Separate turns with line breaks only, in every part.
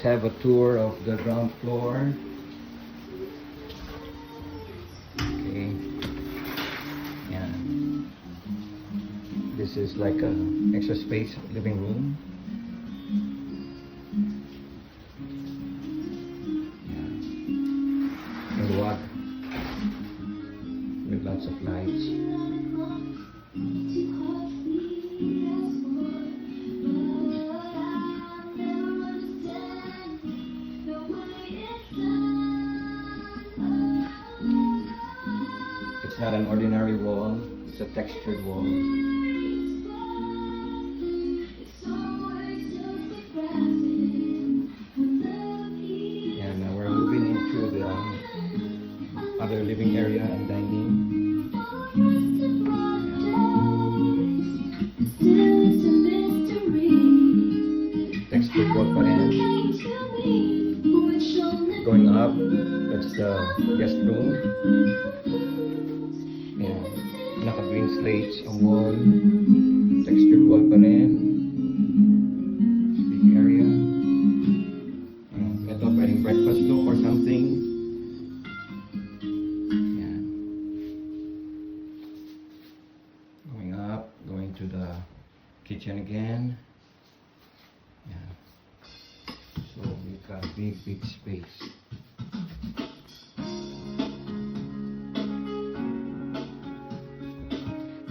have a tour of the ground floor. Okay. Yeah. This is like a extra space living room. Yeah. And what? With lots of lights. It's not an ordinary wall, it's a textured wall. Yeah, now we're moving into the other living area and dining. Textured wall pa rin. Going up, that's the guest room. Yeah, naka-green slates ang wall, textured wall pa rin, big area. Ito pwedeng breakfast nook or something. Yeah. Going up, going to the kitchen again. Yeah. So we've got big space.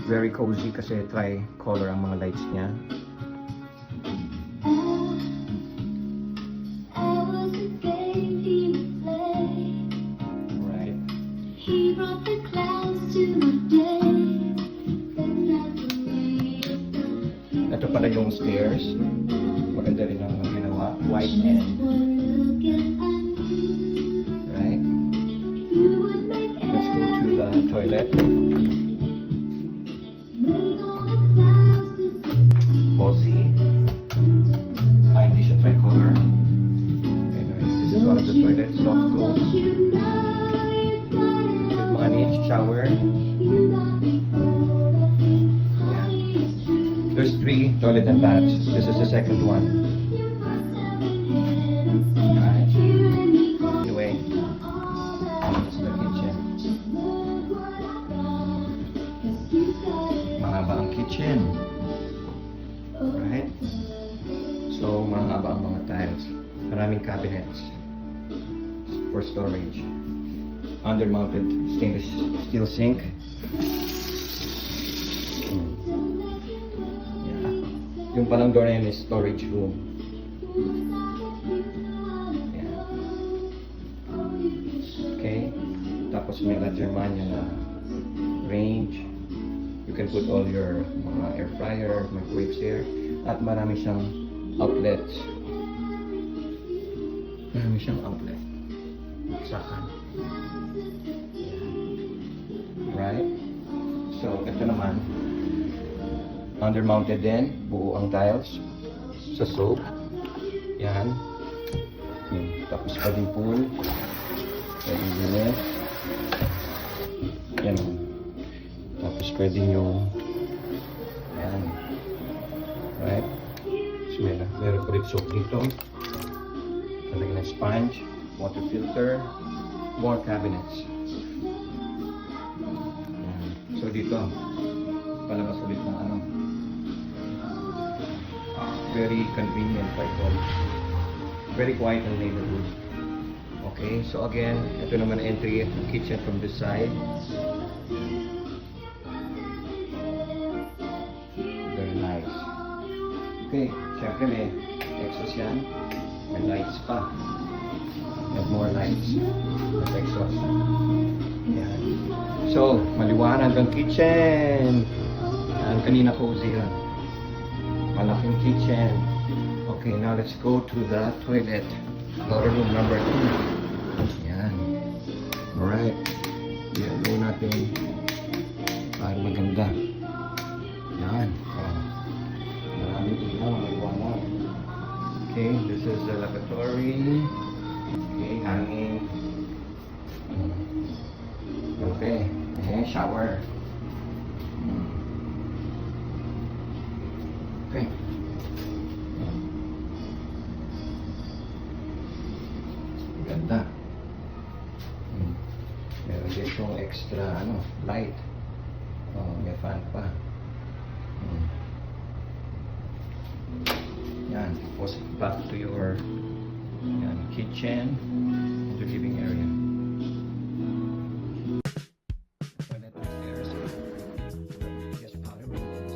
Very cozy kasi tri-color ang mga lights niya. Right. Ito pala yung stairs. Maganda rin ang ginawa. White and right. Let's go to the toilet. Cozy. Hindi siya tricolor. Anyways, this is one of the toilets. Soft close. With mga niche shower. Yeah. There's 3 toilet and baths. This is the second one. Alright. Anyway, this is the kitchen. Mahaba ang kitchen. Right? So, mahaba ang mga tiles. Maraming cabinets for storage. Under-mounted stainless steel sink. Yeah. Yung palang door na yun is storage room. Yeah. Okay. Tapos may Germania na range. You can put all your air fryer, microwaves here. At marami siyang outlets. Marami siyang outlet. Sakan. Right? So, ito naman. Under-mounted din. Buo ang tiles. Sa soap. Yan. Tapos pwedeng pool. Pwedeng unit. Yan. Tapos pwedeng yung yan. Right? So meron pa rin soap dito. Talagyan ng sponge, water filter, more cabinets. Yan. So dito, palabas ulit ng ano. Very convenient by call. Very quiet in neighborhood. Okay, so again, ito naman entry kitchen from this side. Very nice. Okay, syempre may exhaust yan. May lights pa. And more lights. With exhaust. Yan. So, maliwanag ang kitchen. Yan, kanina cozy yan. Malaking kitchen. Okay, now let's go to the toilet. Lower room number 2. Yan. Alright. Yan, natin para maganda. Yan. Maraming ilaw, maliwanag. Okay, this is the lavatory. Okay, hanging. Okay, shower. Okay. ganda. Meron din itong extra light. May fan pa. Yan, tapos back to your kitchen, your living area. Toilet upstairs. Just powder rooms.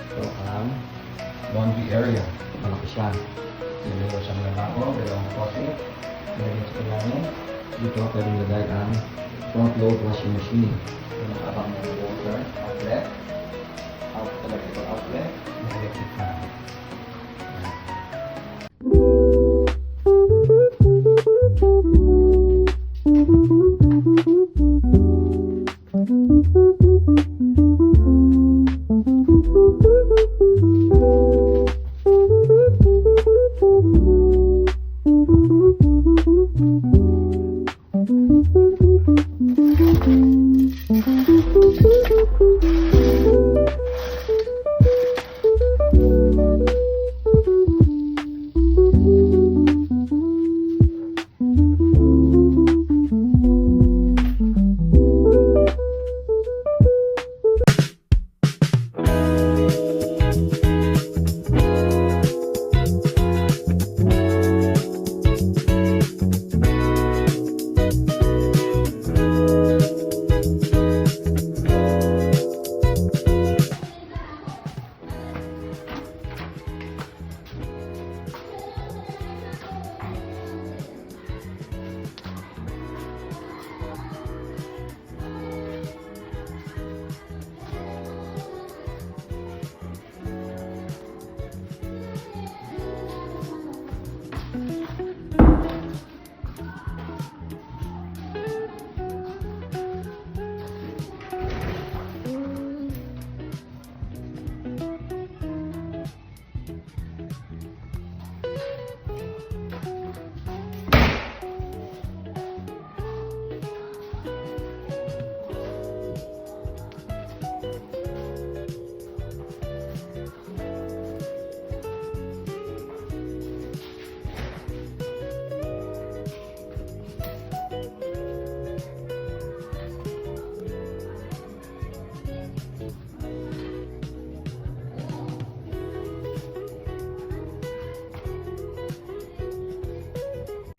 So, laundry area. Malaki siya. Meron siyang lababo, dalawang faucet. Meron sa kailangan. Dito, pwede nilagay ang front load washing machine. Yung nakabang ng water outlet. Electrical outlet. May electric fan.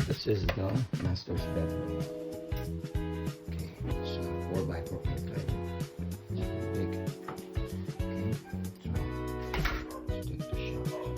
This is the master's bedroom. Okay, so 4 by 4.5. Big. Okay, so let's take the shower.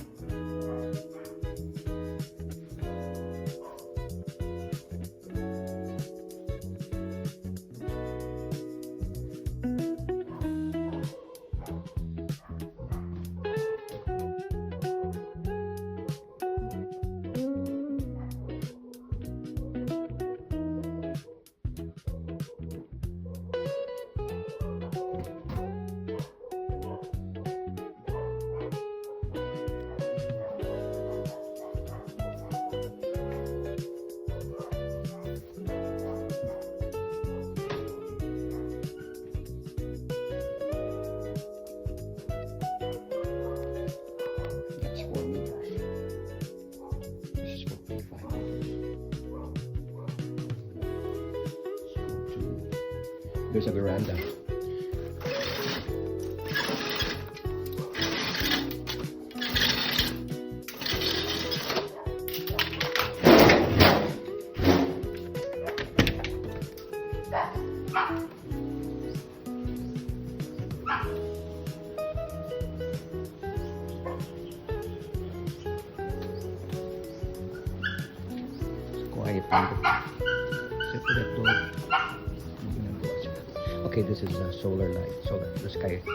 There's a veranda. Quiet Okay, this is a solar light. The sky with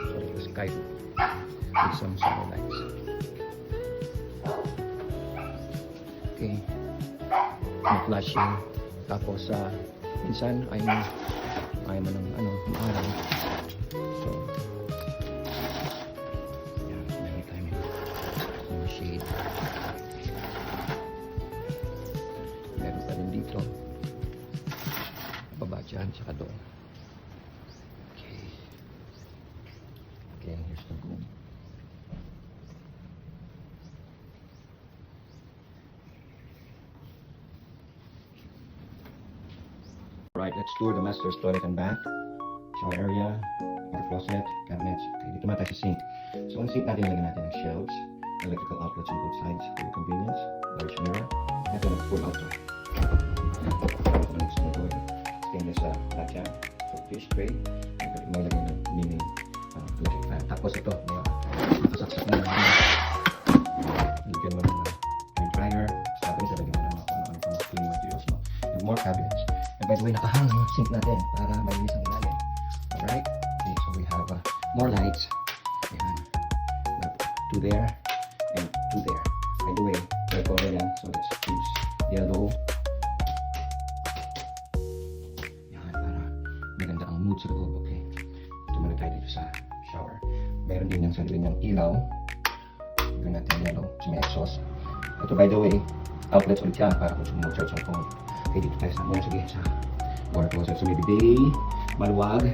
some solar lights. Okay, may flashing. Tapos minsan ay mo ng araw. So, yeah, meron tayo ng shade. Meron pa rin dito. Baba dyan, saka doon. Okay. Again, here's the room. Right, let's tour the master's toilet and bath. Shower area, water closet, cabinets. Okay, dito naman tayo sa sink. So, ang sink natin, lagyan natin ng shelves, electrical outlets on both sides for your convenience, large mirror. Ito na full outdoor. Next to it, stainless latya, so fish tray. Ito may lagyan ng mini electric fan. Tapos ito, nakasaksak na naman. Lagyan mo ng hair dryer. Sabi sa lagyan mo ng ano pang cleaning materials. No? And more cabinets. And by the way, nakahang yung sink natin para malinis ang ilalim. Alright? Okay, so we have more lights. Ayan. Two there and two there. By the way, red color yan. So let's choose yellow. Yan, para maganda ang mood sa loob. Okay. Ito muna tayo dito sa shower. Meron din yung sarili niyang ilaw. Gawin natin yellow. So may exhaust. Ito by the way, outlets ulit yan para kung sumocharge ang phone. Okay, dito tayo sa water closet. So may bidet, maluwag.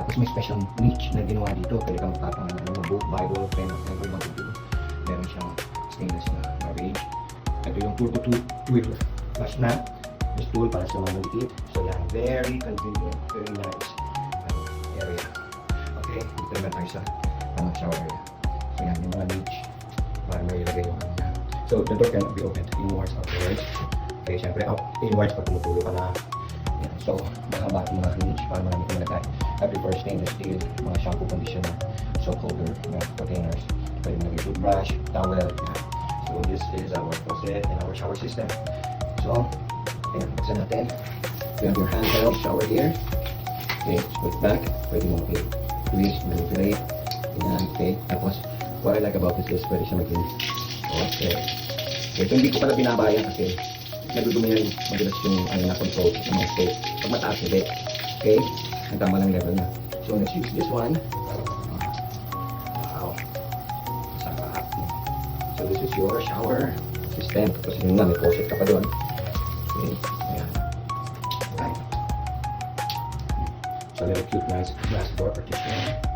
Tapos may special niche na ginawa dito. Pwede kang magpapang book, Bible, pen, whatever you want to do. Meron siyang stainless na garbage. Ito yung turbo tool flash na. May stool para sa mga maliit. So yan, very convenient, very nice area. Okay, dito naman tayo sa shower area. So yan, yung mga niche para may ilagay yung ano yan. So the door cannot be opened inwards, outwards. Okay, syempre inwards pag tumutulo ka na. Yan. So, mahaba itong mga niche para marami kang malagay. I prefer stainless steel, mga shampoo, conditioner, soap holder, containers. Pwede mo nagay toothbrush, towel. Yan. So, this is our closet and our shower system. So, ayan, buksan natin. You have your handheld shower here. Okay, split back. Pwede mo twist, manipulate. Ayan, okay. Tapos, what I like about this is pwede siya maging okay. Okay, so hindi ko pala binabayan kasi nagdudumi rin madalas yung na-control ng mga state. Pag mataas, hindi. Okay? Ang tama lang level na. So, let's use this one. Wow. Sarap. So, this is your shower system. Tapos yun nga, may faucet ka pa doon. Okay? Ayan. Right. So, a little cute, nice glass door partition.